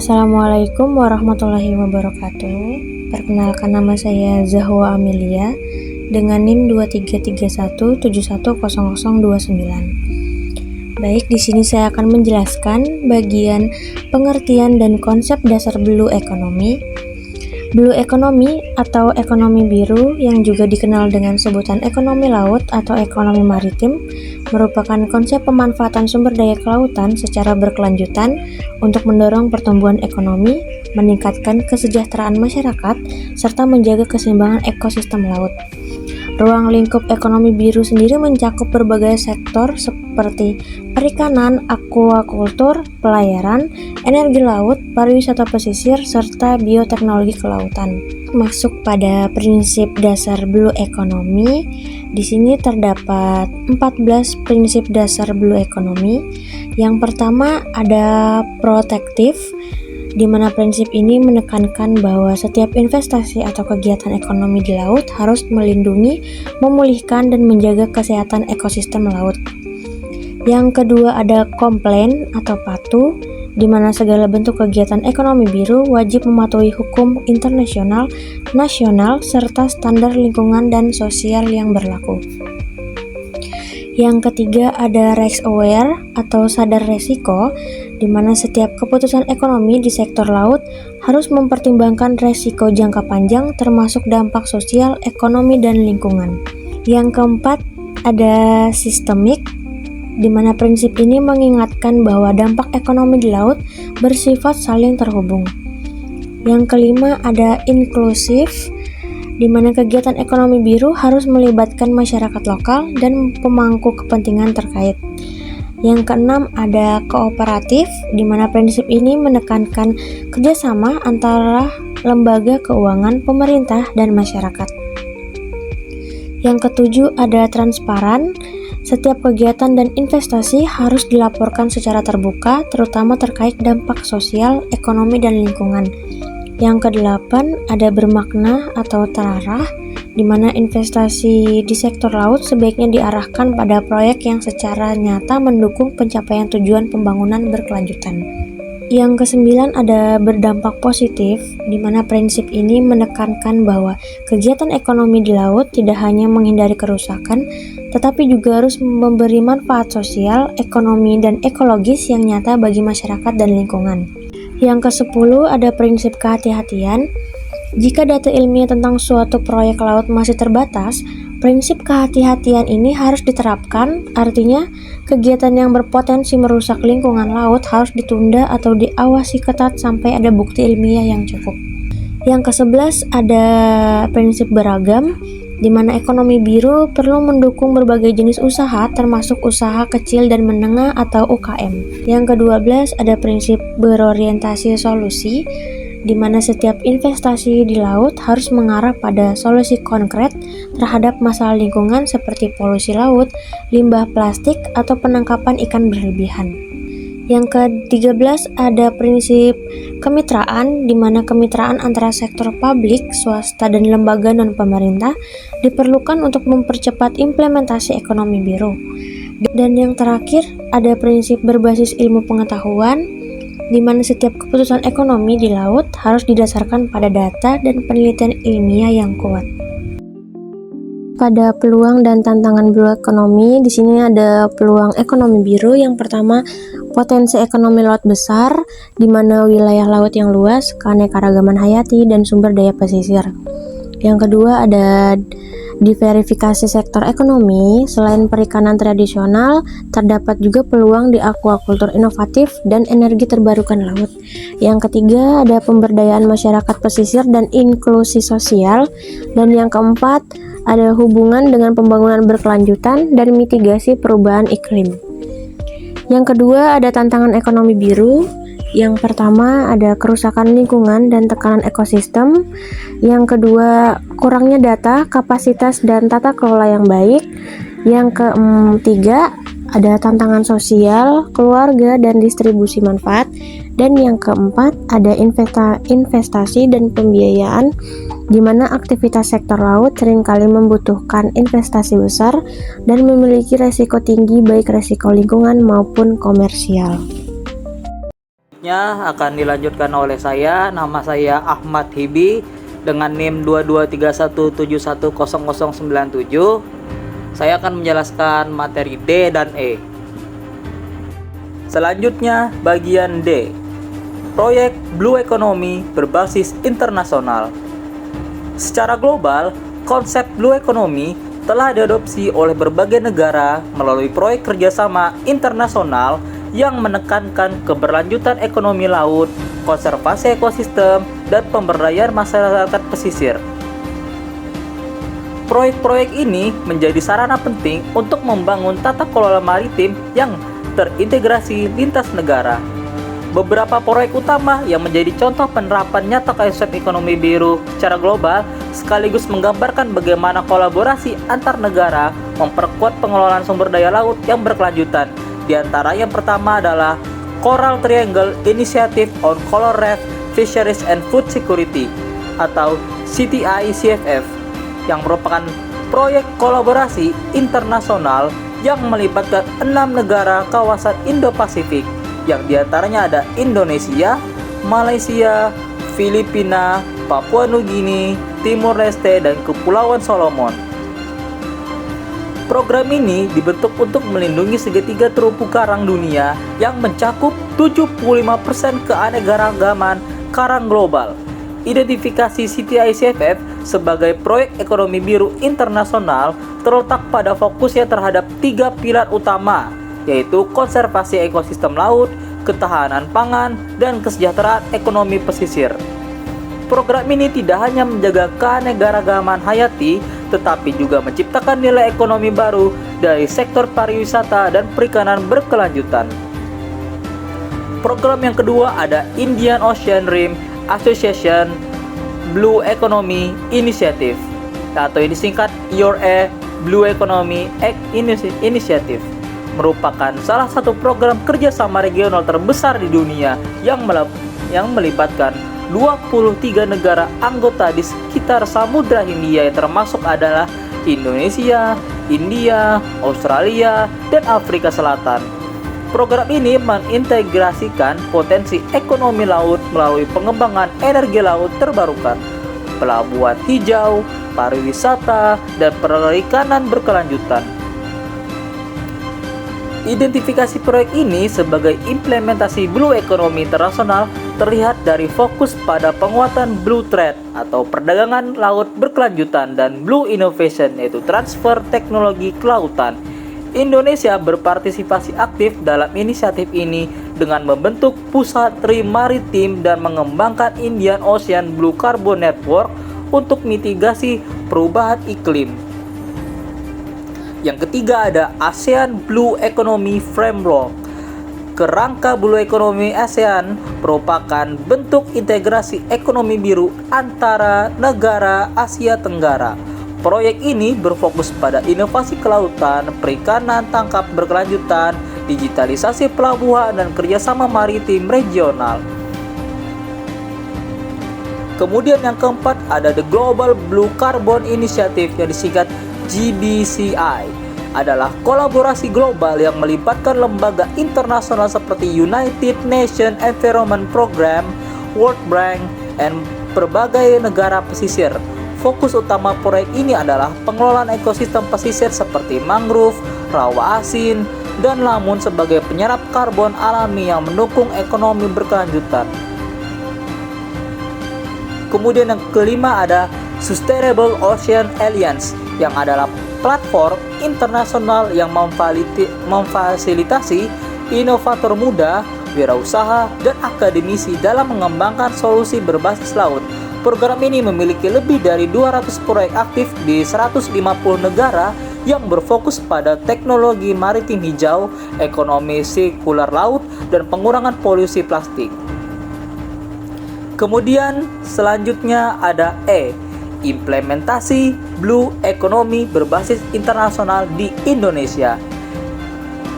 Assalamualaikum warahmatullahi wabarakatuh. Perkenalkan, nama saya Zahwa Amelia dengan NIM 2331710029. Baik, di sini saya akan menjelaskan bagian pengertian dan konsep dasar Blue Economy. Blue Economy atau ekonomi biru yang juga dikenal dengan sebutan ekonomi laut atau ekonomi maritim merupakan konsep pemanfaatan sumber daya kelautan secara berkelanjutan untuk mendorong pertumbuhan ekonomi, meningkatkan kesejahteraan masyarakat, serta menjaga keseimbangan ekosistem laut. Ruang lingkup ekonomi biru sendiri mencakup berbagai sektor seperti perikanan, akuakultur, pelayaran, energi laut, pariwisata pesisir, serta bioteknologi kelautan. Masuk pada prinsip dasar Blue Economy, di sini terdapat 14 prinsip dasar Blue Economy. Yang pertama ada protektif, di mana prinsip ini menekankan bahwa setiap investasi atau kegiatan ekonomi di laut harus melindungi, memulihkan, dan menjaga kesehatan ekosistem laut. Yang kedua ada komplain atau patuh, di mana segala bentuk kegiatan ekonomi biru wajib mematuhi hukum internasional, nasional, serta standar lingkungan dan sosial yang berlaku. Yang ketiga ada risk aware atau sadar resiko, di mana setiap keputusan ekonomi di sektor laut harus mempertimbangkan resiko jangka panjang termasuk dampak sosial, ekonomi, dan lingkungan. Yang keempat ada sistemik, di mana prinsip ini mengingatkan bahwa dampak ekonomi di laut bersifat saling terhubung. Yang kelima ada inklusif, di mana kegiatan ekonomi biru harus melibatkan masyarakat lokal dan pemangku kepentingan terkait. Yang keenam ada kooperatif, di mana prinsip ini menekankan kerjasama antara lembaga keuangan, pemerintah, dan masyarakat. Yang ketujuh ada transparan, setiap kegiatan dan investasi harus dilaporkan secara terbuka, terutama terkait dampak sosial, ekonomi, dan lingkungan. Yang kedelapan ada bermakna atau terarah, di mana investasi di sektor laut sebaiknya diarahkan pada proyek yang secara nyata mendukung pencapaian tujuan pembangunan berkelanjutan. Yang kesembilan ada berdampak positif, di mana prinsip ini menekankan bahwa kegiatan ekonomi di laut tidak hanya menghindari kerusakan, tetapi juga harus memberi manfaat sosial, ekonomi, dan ekologis yang nyata bagi masyarakat dan lingkungan. Yang ke-10 ada prinsip kehati-hatian. Jika data ilmiah tentang suatu proyek laut masih terbatas, prinsip kehati-hatian ini harus diterapkan, artinya kegiatan yang berpotensi merusak lingkungan laut harus ditunda atau diawasi ketat sampai ada bukti ilmiah yang cukup. Yang ke-11 ada prinsip beragam, di mana ekonomi biru perlu mendukung berbagai jenis usaha termasuk usaha kecil dan menengah atau UKM. Yang ke-12 ada prinsip berorientasi solusi, di mana setiap investasi di laut harus mengarah pada solusi konkret terhadap masalah lingkungan seperti polusi laut, limbah plastik, atau penangkapan ikan berlebihan. Yang ke-13 ada prinsip kemitraan, di mana kemitraan antara sektor publik, swasta, dan lembaga non-pemerintah diperlukan untuk mempercepat implementasi ekonomi biru. Dan yang terakhir ada prinsip berbasis ilmu pengetahuan, di mana setiap keputusan ekonomi di laut harus didasarkan pada data dan penelitian ilmiah yang kuat. Pada peluang dan tantangan Blue Economy, di sini ada peluang ekonomi biru. Yang pertama, potensi ekonomi laut besar, di mana wilayah laut yang luas, keanekaragaman hayati, dan sumber daya pesisir. Yang kedua ada diverifikasi sektor ekonomi. Selain perikanan tradisional, terdapat juga peluang di akuakultur inovatif dan energi terbarukan laut. Yang ketiga ada pemberdayaan masyarakat pesisir dan inklusi sosial. Dan yang keempat ada hubungan dengan pembangunan berkelanjutan dan mitigasi perubahan iklim. Yang kedua ada tantangan ekonomi biru. Yang pertama ada kerusakan lingkungan dan tekanan ekosistem. Yang kedua kurangnya data, kapasitas, dan tata kelola yang baik. Yang ketiga ada tantangan sosial, keluarga, dan distribusi manfaat. Dan yang keempat ada investasi dan pembiayaan, di mana aktivitas sektor laut seringkali membutuhkan investasi besar dan memiliki resiko tinggi baik resiko lingkungan maupun komersial. Selanjutnya akan dilanjutkan oleh saya. Nama saya Ahmad Hibi dengan NIM 2231710097. Saya akan menjelaskan materi D dan E. Selanjutnya bagian D. Proyek Blue Economy berbasis internasional. Secara global, konsep Blue Economy telah diadopsi oleh berbagai negara melalui proyek kerjasama internasional yang menekankan keberlanjutan ekonomi laut, konservasi ekosistem, dan pemberdayaan masyarakat pesisir. Proyek-proyek ini menjadi sarana penting untuk membangun tata kelola maritim yang terintegrasi lintas negara. Beberapa proyek utama yang menjadi contoh penerapan nyata konsep ekonomi biru secara global sekaligus menggambarkan bagaimana kolaborasi antar negara memperkuat pengelolaan sumber daya laut yang berkelanjutan. Di antara yang pertama adalah Coral Triangle Initiative on Coral Reef Fisheries and Food Security atau CTI-CFF yang merupakan proyek kolaborasi internasional yang melibatkan 6 negara kawasan Indo-Pasifik yang diantaranya ada Indonesia, Malaysia, Filipina, Papua Nugini, Timor Leste, dan Kepulauan Solomon. Program ini dibentuk untuk melindungi segitiga terumbu karang dunia yang mencakup 75% keanekaragaman karang global. Identifikasi CTI-CFF sebagai proyek ekonomi biru internasional terletak pada fokusnya terhadap 3 pilar utama, yaitu konservasi ekosistem laut, ketahanan pangan, dan kesejahteraan ekonomi pesisir. Program ini tidak hanya menjaga keanekaragaman hayati, tetapi juga menciptakan nilai ekonomi baru dari sektor pariwisata dan perikanan berkelanjutan. Program yang kedua ada Indian Ocean Rim Association Blue Economy Initiative atau disingkat IORA Blue Economy Initiative, merupakan salah satu program kerjasama regional terbesar di dunia yang melibatkan 23 negara anggota di sekitar Samudra Hindia yang termasuk adalah Indonesia, India, Australia, dan Afrika Selatan. Program ini mengintegrasikan potensi ekonomi laut melalui pengembangan energi laut terbarukan, pelabuhan hijau, pariwisata, dan perikanan berkelanjutan. Identifikasi proyek ini sebagai implementasi Blue Economy internasional terlihat dari fokus pada penguatan Blue Trade atau perdagangan laut berkelanjutan dan Blue Innovation yaitu transfer teknologi kelautan. Indonesia berpartisipasi aktif dalam inisiatif ini dengan membentuk pusat rim maritim dan mengembangkan Indian Ocean Blue Carbon Network untuk mitigasi perubahan iklim. Yang ketiga ada ASEAN Blue Economy Framework. Kerangka Blue Economy ASEAN merupakan bentuk integrasi ekonomi biru antara negara Asia Tenggara. Proyek ini berfokus pada inovasi kelautan, perikanan tangkap berkelanjutan, digitalisasi pelabuhan, dan kerjasama maritim regional. Kemudian yang keempat ada The Global Blue Carbon Initiative yang disingkat GBCI, adalah kolaborasi global yang melibatkan lembaga internasional seperti United Nations Environment Program, World Bank, dan berbagai negara pesisir. Fokus utama proyek ini adalah pengelolaan ekosistem pesisir seperti mangrove, rawa asin, dan lamun sebagai penyerap karbon alami yang mendukung ekonomi berkelanjutan. Kemudian yang kelima ada Sustainable Ocean Alliance yang adalah platform internasional yang memfasilitasi inovator muda, wirausaha, dan akademisi dalam mengembangkan solusi berbasis laut. Program ini memiliki lebih dari 200 proyek aktif di 150 negara yang berfokus pada teknologi maritim hijau, ekonomi sirkular laut, dan pengurangan polusi plastik. Kemudian selanjutnya ada E, implementasi Blue Economy berbasis internasional di Indonesia.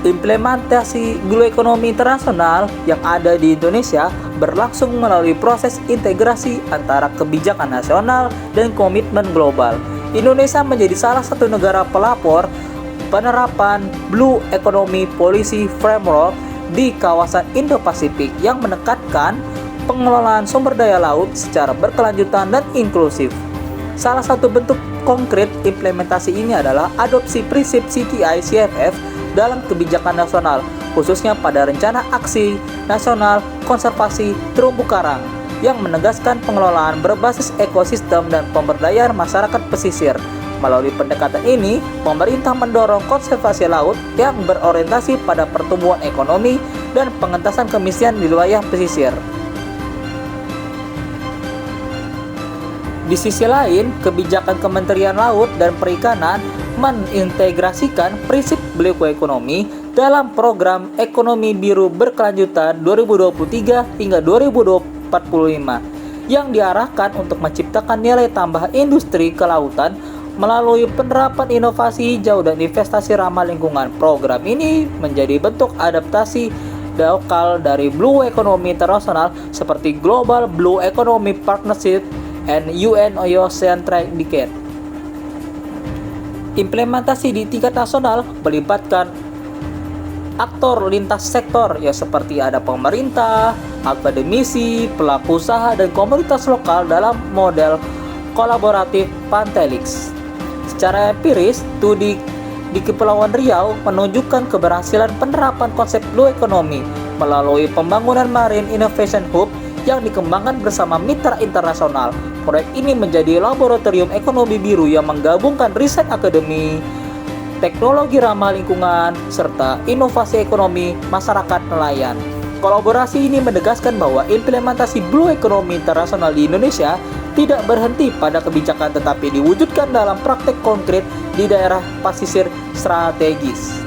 Implementasi Blue Economy internasional yang ada di Indonesia berlangsung melalui proses integrasi antara kebijakan nasional dan komitmen global. Indonesia menjadi salah satu negara pelapor penerapan Blue Economy Policy Framework di kawasan Indo-Pasifik yang menekankan pengelolaan sumber daya laut secara berkelanjutan dan inklusif. Salah satu bentuk konkret implementasi ini adalah adopsi prinsip CTI-CFF dalam kebijakan nasional, khususnya pada Rencana Aksi Nasional Konservasi Terumbu Karang, yang menegaskan pengelolaan berbasis ekosistem dan pemberdayaan masyarakat pesisir. Melalui pendekatan ini, pemerintah mendorong konservasi laut yang berorientasi pada pertumbuhan ekonomi dan pengentasan kemiskinan di wilayah pesisir. Di sisi lain, kebijakan Kementerian Laut dan Perikanan mengintegrasikan prinsip bioekonomi dalam program Ekonomi Biru Berkelanjutan 2023 hingga 2045 yang diarahkan untuk menciptakan nilai tambah industri kelautan melalui penerapan inovasi hijau dan investasi ramah lingkungan. Program ini menjadi bentuk adaptasi lokal dari Blue Economy International seperti Global Blue Economy Partnership and UN Ocean Trade. Implementasi di tingkat nasional melibatkan aktor lintas sektor ya seperti ada pemerintah, akademisi, pelaku usaha dan komunitas lokal dalam model kolaboratif Pantelix. Secara empiris, studi di Kepulauan Riau menunjukkan keberhasilan penerapan konsep Blue Economy melalui pembangunan Marine Innovation Hub yang dikembangkan bersama mitra internasional. Proyek ini menjadi laboratorium ekonomi biru yang menggabungkan riset akademi, teknologi ramah lingkungan, serta inovasi ekonomi masyarakat nelayan. Kolaborasi ini menegaskan bahwa implementasi Blue Economy Internasional di Indonesia tidak berhenti pada kebijakan tetapi diwujudkan dalam praktek konkret di daerah pesisir strategis.